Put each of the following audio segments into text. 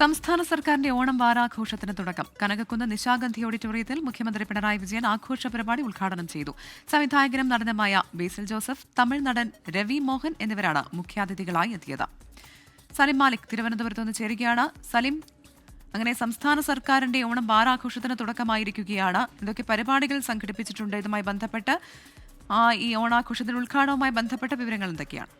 സംസ്ഥാന സർക്കാരിന്റെ ഓണം വാരാഘോഷത്തിന് തുടക്കം. കനകക്കുന്ന് നിശാഗന്ധി ഓഡിറ്റോറിയത്തിൽ മുഖ്യമന്ത്രി പിണറായി വിജയൻ ആഘോഷ പരിപാടി ഉദ്ഘാടനം ചെയ്തു. സംവിധായകനും നടനുമായ ബേസിൽ ജോസഫ്, തമിഴ് നടൻ രവി മോഹൻ എന്നിവരാണ് മുഖ്യാതിഥികളായി എത്തിയത്. സലിം മാലിക് തിരുവനന്തപുരത്ത് നിന്ന് ചേരുകയാണ്. സലിം, അങ്ങനെ സംസ്ഥാന സർക്കാരിന്റെ ഓണം വാരാഘോഷത്തിന് തുടക്കമായിരിക്കുകയാണ്. എന്തൊക്കെ പരിപാടികൾ സംഘടിപ്പിച്ചിട്ടുണ്ട്? ഇതുമായി ബന്ധപ്പെട്ട് ഈ ഓണാഘോഷത്തിന്റെ ഉദ്ഘാടനവുമായി ബന്ധപ്പെട്ട വിവരങ്ങൾ എന്തൊക്കെയാണ്?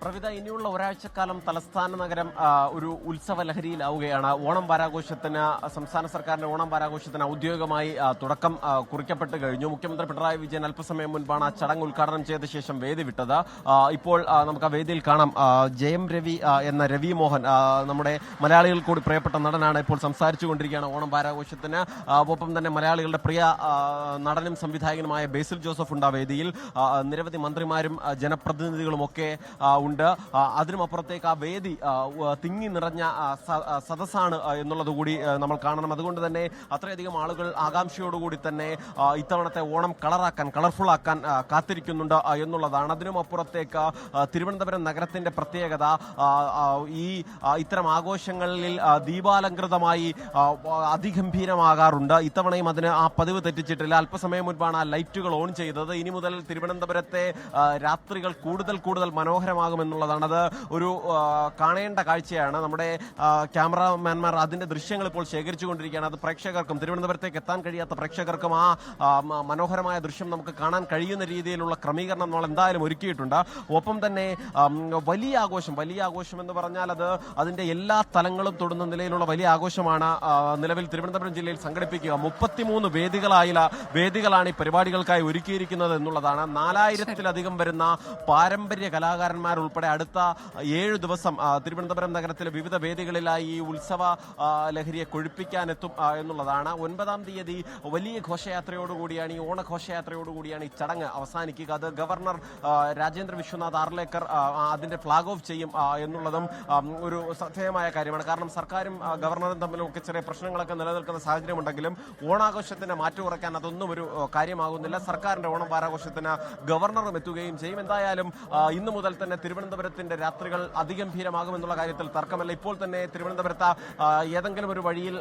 പ്രവിത, ഇനിയുള്ള ഒരാഴ്ചക്കാലം തലസ്ഥാന നഗരം ഒരു ഉത്സവ ലഹരിയിലാവുകയാണ്. ഓണം വാരാഘോഷത്തിന്, സംസ്ഥാന സർക്കാരിന്റെ ഓണം വാരാഘോഷത്തിന് ഔദ്യോഗികമായി തുടക്കം കുറിക്കപ്പെട്ട് കഴിഞ്ഞു. മുഖ്യമന്ത്രി പിണറായി വിജയൻ അല്പസമയം മുൻപാണ് ആ ചടങ്ങ് ഉദ്ഘാടനം ചെയ്ത ശേഷം വേദി വിട്ടത്. ഇപ്പോൾ നമുക്ക് ആ വേദിയിൽ കാണാം ജയം രവി എന്ന രവി മോഹൻ, നമ്മുടെ മലയാളികൾ കൂടി പ്രിയപ്പെട്ട നടനാണ്. ഇപ്പോൾ സംസാരിച്ചു കൊണ്ടിരിക്കുകയാണ് ഓണം വാരാഘോഷത്തിന്. ഒപ്പം തന്നെ മലയാളികളുടെ പ്രിയ നടനും സംവിധായകനുമായ ബേസിൽ ജോസഫ് ഉണ്ട് ആ വേദിയിൽ. നിരവധി മന്ത്രിമാരും ജനപ്രതിനിധികളും ഒക്കെ ഉണ്ട്. അതിനുമപ്പുറത്തേക്ക് ആ വേദി തിങ്ങി നിറഞ്ഞ സദസ്സാണ് എന്നുള്ളത് കൂടി നമ്മൾ കാണണം. അതുകൊണ്ട് തന്നെ അത്രയധികം ആളുകൾ ആകാംക്ഷയോടുകൂടി തന്നെ ഇത്തവണത്തെ ഓണം കളർഫുൾ ആക്കാൻ കാത്തിരിക്കുന്നുണ്ട് എന്നുള്ളതാണ്. അതിനുമപ്പുറത്തേക്ക് തിരുവനന്തപുരം നഗരത്തിന്റെ പ്രത്യേകത ഇത്തരം ആഘോഷങ്ങളിൽ ദീപാലങ്കൃതമായി അതിഗംഭീരമാകാറുണ്ട്. ഇത്തവണയും അതിന് ആ പതിവ് തെറ്റിച്ചിട്ടില്ല. അല്പസമയം മുൻപാണ് ആ ലൈറ്റുകൾ ഓൺ ചെയ്തത്. ഇനി മുതൽ തിരുവനന്തപുരത്തെ രാത്രികൾ കൂടുതൽ മനോഹരമാകും എന്നുള്ളതാണ്. അത് ഒരു കാണേണ്ട കാഴ്ചയാണ്. നമ്മുടെ ക്യാമറാമാൻമാർ അതിന്റെ ദൃശ്യങ്ങൾ ഇപ്പോൾ ശേഖരിച്ചുകൊണ്ടിരിക്കുകയാണ്. അത് പ്രേക്ഷകർക്കും, തിരുവനന്തപുരത്തേക്ക് എത്താൻ കഴിയാത്ത പ്രേക്ഷകർക്കും ആ മനോഹരമായ ദൃശ്യം നമുക്ക് കാണാൻ കഴിയുന്ന രീതിയിലുള്ള ക്രമീകരണം നമ്മൾ എന്തായാലും ഒരുക്കിയിട്ടുണ്ട്. ഒപ്പം തന്നെ വലിയ ആഘോഷം എന്ന് പറഞ്ഞാൽ അത് അതിന്റെ എല്ലാ തലങ്ങളും തൊടുന്ന നിലയിലുള്ള വലിയ ആഘോഷമാണ് നിലവിൽ തിരുവനന്തപുരം ജില്ലയിൽ സംഘടിപ്പിക്കുക. 33 വേദികളാണ് ഈ പരിപാടികൾക്കായി ഒരുക്കിയിരിക്കുന്നത് എന്നുള്ളതാണ്. 4000-ത്തിലധികം വരുന്ന പാരമ്പര്യ കലാകാരന്മാർ ഉൾപ്പെടെ അടുത്ത 7 ദിവസം തിരുവനന്തപുരം നഗരത്തിലെ വിവിധ വേദികളിലായി ഈ ഉത്സവ ലഹരിയെ കൊഴുപ്പിക്കാനെത്തും എന്നുള്ളതാണ്. 9-ാം തീയതി വലിയ ഘോഷയാത്രയോടുകൂടിയാണ്, ഈ ഓണഘോഷയാത്രയോടുകൂടിയാണ് ഈ ചടങ്ങ് അവസാനിക്കുക. അത് ഗവർണർ രാജേന്ദ്ര വിശ്വനാഥ് ആർലേക്കർ അതിന്റെ ഫ്ളാഗ് ഓഫ് ചെയ്യും എന്നുള്ളതും ഒരു ശ്രദ്ധേയമായ കാര്യമാണ്. കാരണം സർക്കാരും ഗവർണറും തമ്മിലും ഒക്കെ ചെറിയ പ്രശ്നങ്ങളൊക്കെ നിലനിൽക്കുന്ന സാഹചര്യമുണ്ടെങ്കിലും ഓണാഘോഷത്തിന് മാറ്റം കുറയ്ക്കാൻ അതൊന്നും ഒരു കാര്യമാകുന്നില്ല. സർക്കാരിന്റെ ഓണം വാരാഘോഷത്തിന് ഗവർണറും എത്തുകയും ചെയ്യും. എന്തായാലും ഇന്നു മുതൽ തന്നെ തിരുവനന്തപുരത്തിന്റെ രാത്രികൾ അതിഗംഭീരമാകുമെന്നുള്ള കാര്യത്തിൽ തർക്കമല്ല. ഇപ്പോൾ തന്നെ തിരുവനന്തപുരത്ത് ഏതെങ്കിലും ഒരു വഴിയിൽ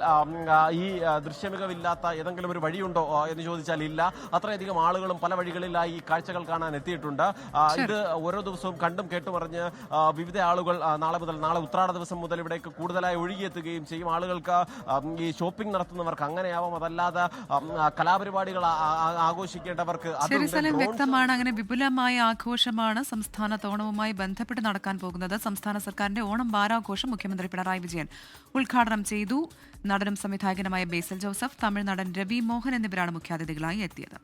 ഈ ദൃശ്യമികവില്ലാത്ത ഏതെങ്കിലും ഒരു വഴിയുണ്ടോ എന്ന് ചോദിച്ചാൽ ഇല്ല. അത്രയധികം ആളുകളും പല വഴികളിലായി ഈ കാഴ്ചകൾ കാണാൻ എത്തിയിട്ടുണ്ട്. ഇത് ഓരോ ദിവസവും കണ്ടും കേട്ടുമറിഞ്ഞ് വിവിധ ആളുകൾ നാളെ ഉത്രാട ദിവസം മുതൽ ഇവിടേക്ക് കൂടുതലായി ഒഴുകിയെത്തുകയും ചെയ്യും. ആളുകൾക്ക് ഈ ഷോപ്പിംഗ് നടത്തുന്നവർക്ക് അങ്ങനെയാവാം, അതല്ലാതെ കലാപരിപാടികൾ ആഘോഷിക്കേണ്ടവർക്ക് വ്യക്തമാണ്. അങ്ങനെ വിപുലമായ ആഘോഷമാണ് സംസ്ഥാനത്ത് ഓണവുമായി ബന്ധപ്പെട്ട് നടക്കാൻ പോകുന്നത്. സംസ്ഥാന സർക്കാരിന്റെ ഓണം വാരാഘോഷം മുഖ്യമന്ത്രി പിണറായി വിജയൻ ഉദ്ഘാടനം ചെയ്തു. നടനും സംവിധായകനുമായ ബേസിൽ ജോസഫ്, തമിഴ് നടൻ രവി മോഹൻ എന്നിവരാണ് മുഖ്യാതിഥികളായി എത്തിയത്.